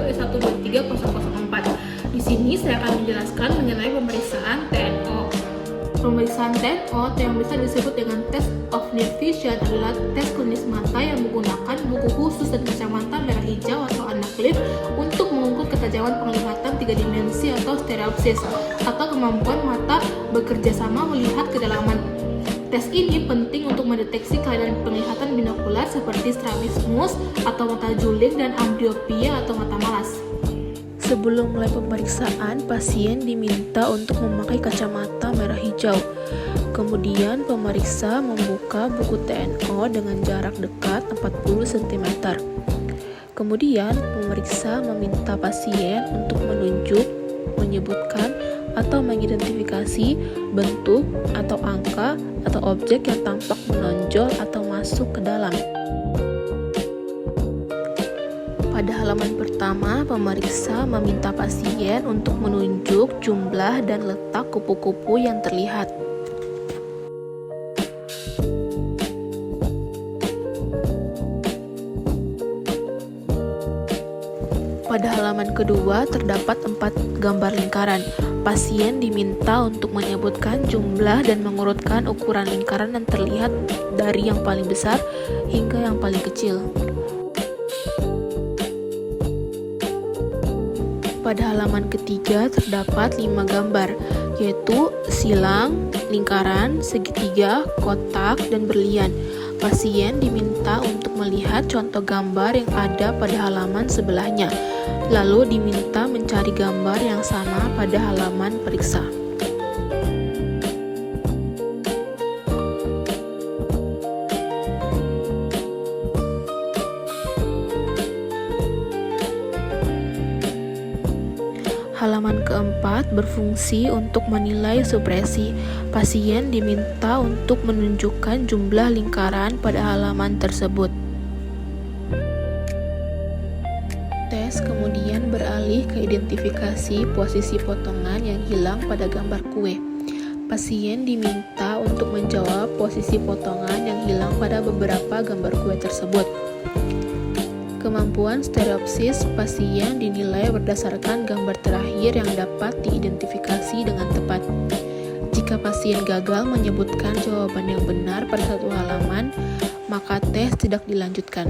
W123.004. Di sini saya akan menjelaskan mengenai pemeriksaan TNO. Pemeriksaan TNO atau yang bisa disebut dengan Test of Near Vision adalah tes klinis mata yang menggunakan buku khusus dan kacamata merah hijau atau anaklif untuk mengukur ketajaman penglihatan 3 dimensi atau stereopsis atau kemampuan mata bekerja sama melihat kedalaman. Tes ini penting untuk mendeteksi kelainan penglihatan binokular seperti strabismus atau mata juling dan amblyopia atau mata malas. Sebelum mulai pemeriksaan, pasien diminta untuk memakai kacamata merah hijau. Kemudian pemeriksa membuka buku TNO dengan jarak dekat 40 cm. Kemudian pemeriksa meminta pasien untuk menunjuk, menyebutkan, atau mengidentifikasi bentuk atau angka atau objek yang tampak menonjol atau masuk ke dalam. Pada halaman pertama, pemeriksa meminta pasien untuk menunjuk jumlah dan letak kupu-kupu yang terlihat. Pada halaman kedua, terdapat 4 gambar lingkaran. Pasien diminta untuk menyebutkan jumlah dan mengurutkan ukuran lingkaran yang terlihat dari yang paling besar hingga yang paling kecil. Pada halaman ketiga terdapat 5 gambar, yaitu silang, lingkaran, segitiga, kotak, dan berlian. Pasien diminta untuk melihat contoh gambar yang ada pada halaman sebelahnya, lalu diminta mencari gambar yang sama pada halaman periksa. Halaman keempat berfungsi untuk menilai supresi. Pasien diminta untuk menunjukkan jumlah lingkaran pada halaman tersebut. Tes kemudian beralih ke identifikasi posisi potongan yang hilang pada gambar kue. Pasien diminta untuk menjawab posisi potongan yang hilang pada beberapa gambar kue tersebut. Kemampuan stereopsis pasien dinilai berdasarkan gambar terakhir yang dapat diidentifikasi dengan tepat. Jika pasien gagal menyebutkan jawaban yang benar pada satu halaman, maka tes tidak dilanjutkan.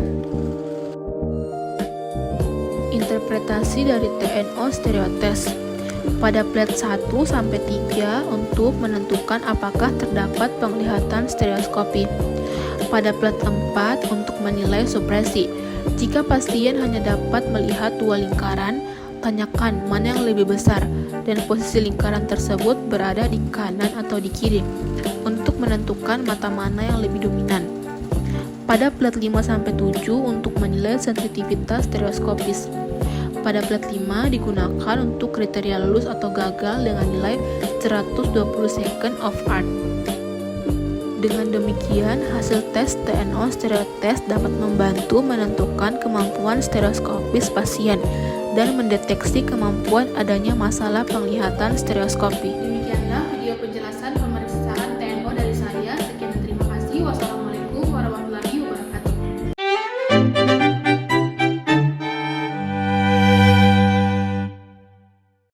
Interpretasi dari TNO stereotest. Pada plat 1-3 untuk menentukan apakah terdapat penglihatan stereoskopi. Pada plat 4 untuk menilai supresi. Jika pasien hanya dapat melihat 2 lingkaran, tanyakan mana yang lebih besar dan posisi lingkaran tersebut berada di kanan atau di kiri untuk menentukan mata mana yang lebih dominan. Pada plat 5-7 untuk menilai sensitivitas stereoskopis. Pada plat 5 digunakan untuk kriteria lulus atau gagal dengan nilai 120 second of art. Dengan demikian, hasil tes TNO stereotest dapat membantu menentukan kemampuan stereoskopis pasien dan mendeteksi kemampuan adanya masalah penglihatan stereoskopi. Demikian.